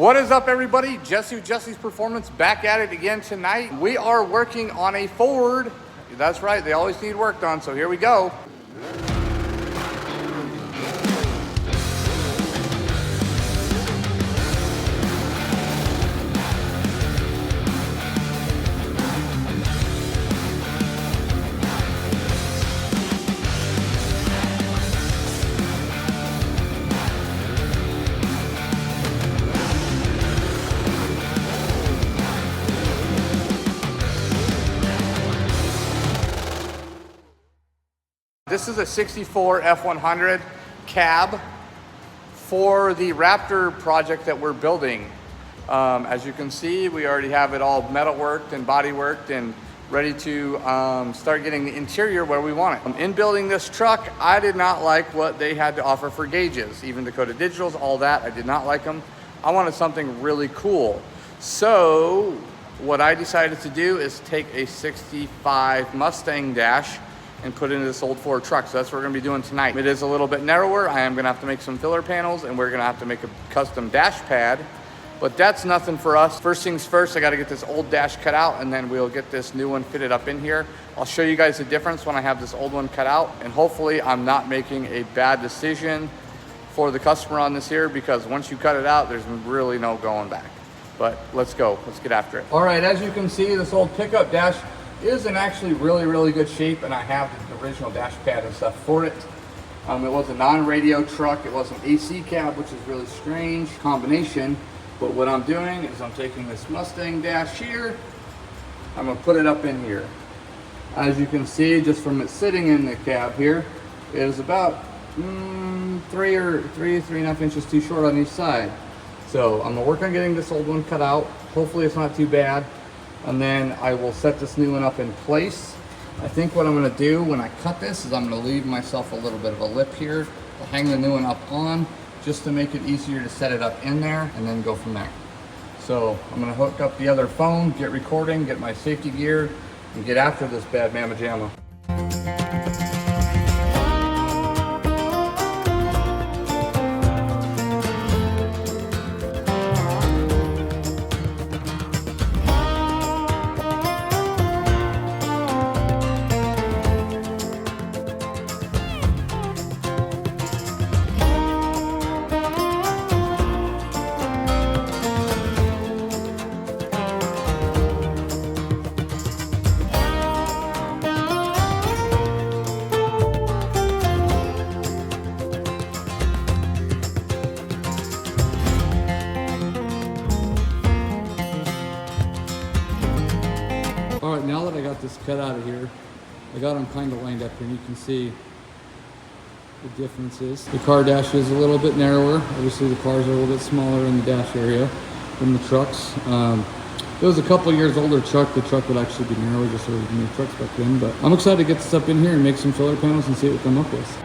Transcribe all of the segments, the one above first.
What is up, everybody? Jesse with Jesse's Performance back at it again tonight. We are working on a Ford. That's right, they always need work done, so here we go. This is a 64 F100 cab for the Raptor project that we're building. As you can see, we already have it all metal worked and body worked and ready to start getting the interior where we want it. In building this truck, I did not like what they had to offer for gauges, even Dakota Digitals, all that. I did not like them. I wanted something really cool. So what I decided to do is take a 65 Mustang Dash and put into this old Ford truck. So that's what we're gonna be doing tonight. It is a little bit narrower. I am gonna have to make some filler panels and we're gonna have to make a custom dash pad, but that's nothing for us. First things first, I gotta get this old dash cut out and then we'll get this new one fitted up in here. I'll show you guys the difference when I have this old one cut out, and hopefully I'm not making a bad decision for the customer on this here, because once you cut it out, there's really no going back. But let's go, let's get after it. All right, as you can see, this old pickup dash is in actually really good shape, and I have the original dash pad and stuff for it. It was a non-radio truck. It was an AC cab, which is really strange combination. But what I'm doing is I'm taking this Mustang Dash here, I'm gonna put it up in here. As you can see, just from it sitting in the cab here, it is about 3.5 inches too short on each side. So I'm gonna work on getting this old one cut out. Hopefully it's not too bad. And then I will set this new one up in place. I think what I'm gonna do when I cut this is I'm gonna leave myself a little bit of a lip here to hang the new one up on, just to make it easier to set it up in there and then go from there. So I'm gonna hook up the other phone, get recording, get my safety gear, and get after this bad mamma jamma. All right, now that I got this cut out of here, I got them kind of lined up here, and you can see the differences. The car dash is a little bit narrower. Obviously the cars are a little bit smaller in the dash area than the trucks. It was a couple years older truck. The truck would actually be narrower, just so we can make trucks back then. But I'm excited to get this up in here and make some filler panels and see what we come up with.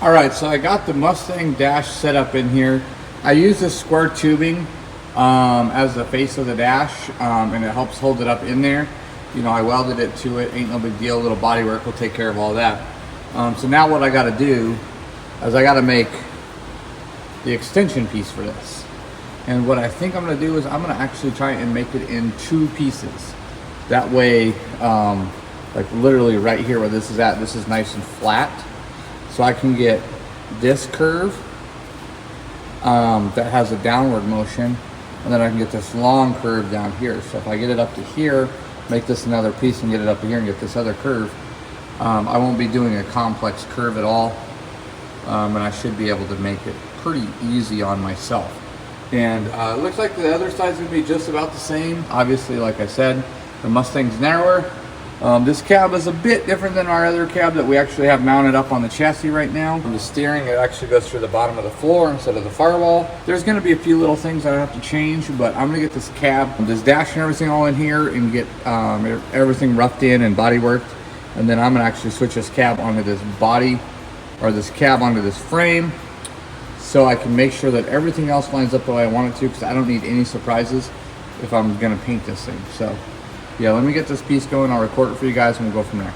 All right, so I got the Mustang Dash set up in here. I use this square tubing as the face of the dash, and it helps hold it up in there. You know, I welded it to it, ain't no big deal. A little body work will take care of all that. So now what I gotta do is I gotta make the extension piece for this. And what I think I'm gonna do is I'm gonna actually try and make it in 2 pieces. That way, like literally right here where this is at, this is nice and flat. So I can get this curve that has a downward motion, and then I can get this long curve down here. So if I get it up to here, make this another piece and get it up to here and get this other curve, I won't be doing a complex curve at all, and I should be able to make it pretty easy on myself. And it looks like the other side's gonna be just about the same. Obviously, like I said, the Mustang's narrower. This cab is a bit different than our other cab that we actually have mounted up on the chassis right now. The steering, it actually goes through the bottom of the floor instead of the firewall. There's going to be a few little things I have to change, but I'm going to get this cab, this dash and everything all in here, and get everything roughed in and body worked. And then I'm gonna actually switch this cab onto this body, or this cab onto this frame, so I can make sure that everything else lines up the way I want it to, because I don't need any surprises if I'm gonna paint this thing. So yeah, let me get this piece going. I'll record it for you guys and we'll go from there.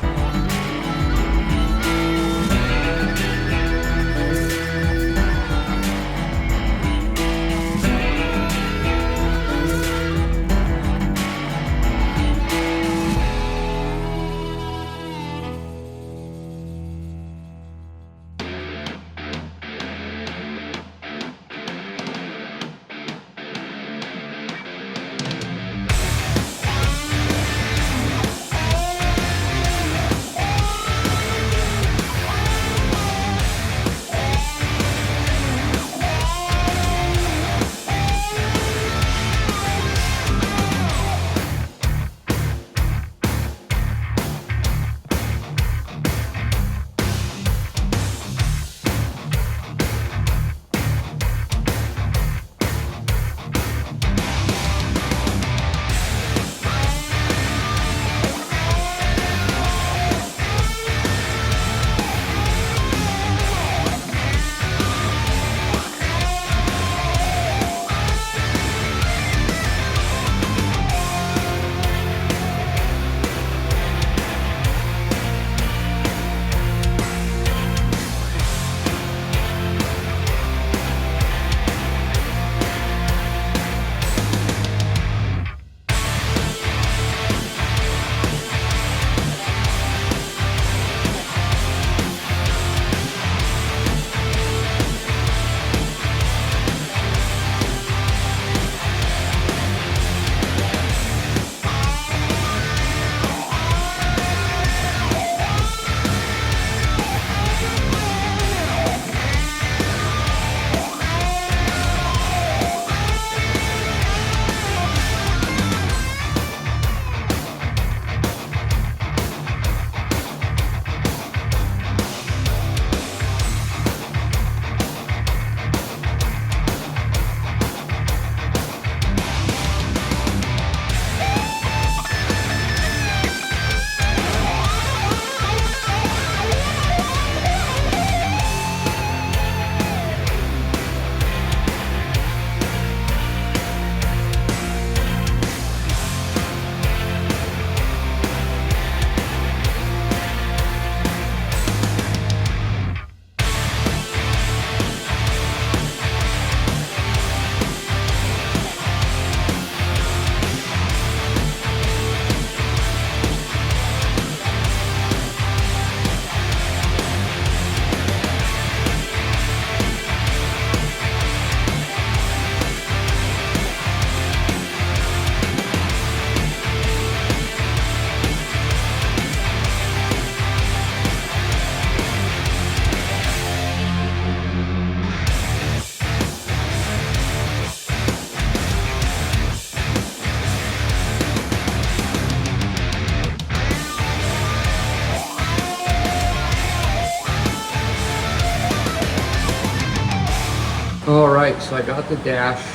All right, so I got the dash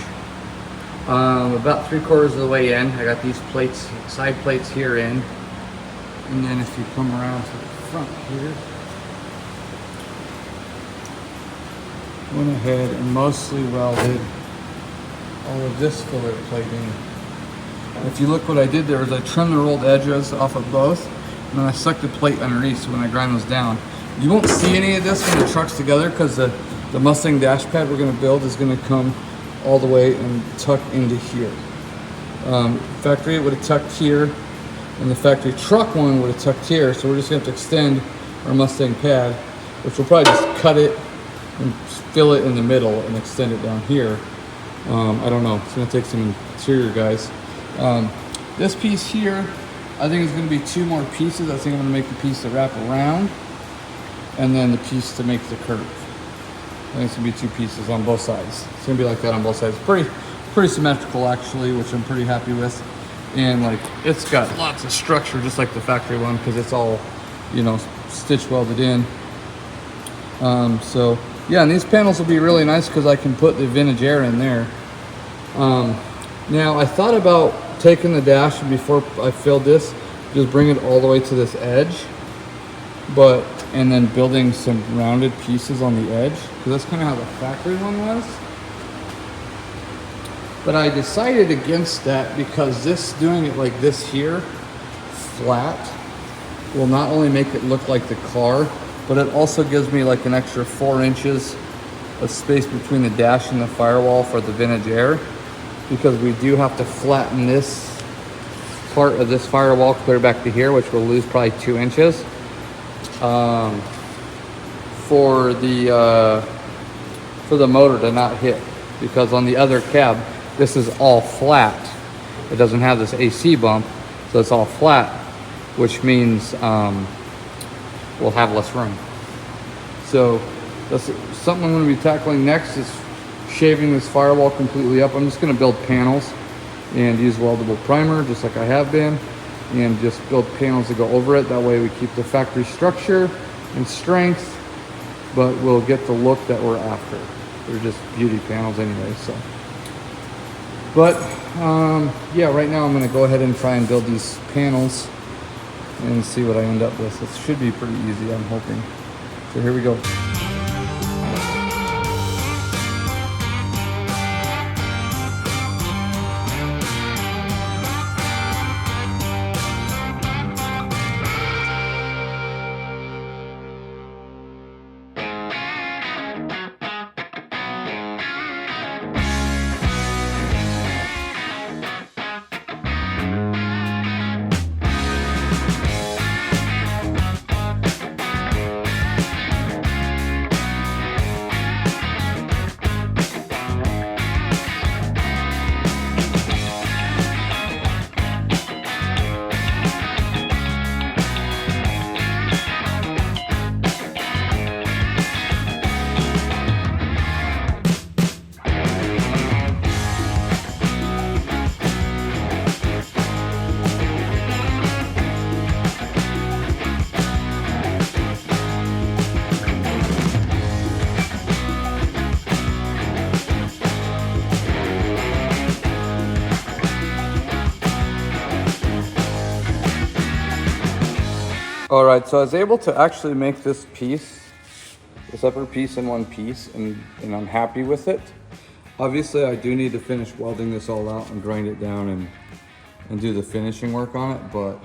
about 3/4 of the way in. I got these plates, side plates here in. And then if you come around to the front here, went ahead and mostly welded all of this filler plating. If you look what I did there is I trimmed the rolled edges off of both, and then I stuck the plate underneath so when I grind those down. You won't see any of this when the truck's together because the Mustang dash pad we're going to build is going to come all the way and tuck into here. Factory it would have tucked here, and the factory truck one would have tucked here, so we're just going to have to extend our Mustang pad, which will probably just cut it and fill it in the middle and extend it down here. I don't know, it's going to take some interior guys. This piece here, I think is going to be 2 more pieces. I think I'm going to make the piece to wrap around, and then the piece to make the curve. I think it's going to be 2 pieces on both sides. It's going to be like that on both sides. Pretty symmetrical actually, which I'm pretty happy with. And like, it's got lots of structure just like the factory one because it's all, you know, stitch welded in. So yeah, and these panels will be really nice because I can put the vintage air in there. Now I thought about taking the dash before I filled this, just bring it all the way to this edge and then building some rounded pieces on the edge, because that's kind of how the factory one was. But I decided against that because doing it like this here, flat, will not only make it look like the car, but it also gives me like an extra 4 inches of space between the dash and the firewall for the vintage air, because we do have to flatten this part of this firewall clear back to here, which will lose probably 2 inches for the motor to not hit, because on the other cab this is all flat. It doesn't have this AC bump, so it's all flat, which means we'll have less room. So that's something I'm going to be tackling next, is shaving this firewall completely up. I'm just going to build panels and use weldable primer just like I have been, and just build panels to go over it. That way we keep the factory structure and strength, but we'll get the look that we're after. They're just beauty panels anyway, so. But yeah, right now I'm going to go ahead and try and build these panels and see what I end up with. It should be pretty easy, I'm hoping. So here we go. All right, so I was able to actually make this upper piece in one piece, and I'm happy with it. Obviously, I do need to finish welding this all out and grind it down and do the finishing work on it, but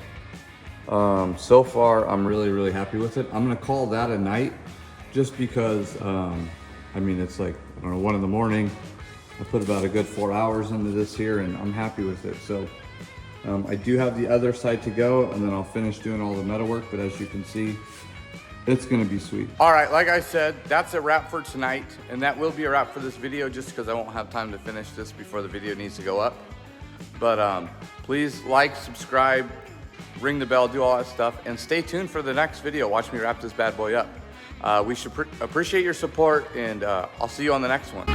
so far, I'm really, really happy with it. I'm gonna call that a night, just because, I mean, it's like, I don't know, 1 in the morning. I put about a good 4 hours into this here, and I'm happy with it. So I do have the other side to go, and then I'll finish doing all the metal work, but as you can see, it's gonna be sweet. All right, like I said, that's a wrap for tonight, and that will be a wrap for this video, just because I won't have time to finish this before the video needs to go up. But please like, subscribe, ring the bell, do all that stuff, and stay tuned for the next video. Watch me wrap this bad boy up. We should appreciate your support, and I'll see you on the next one.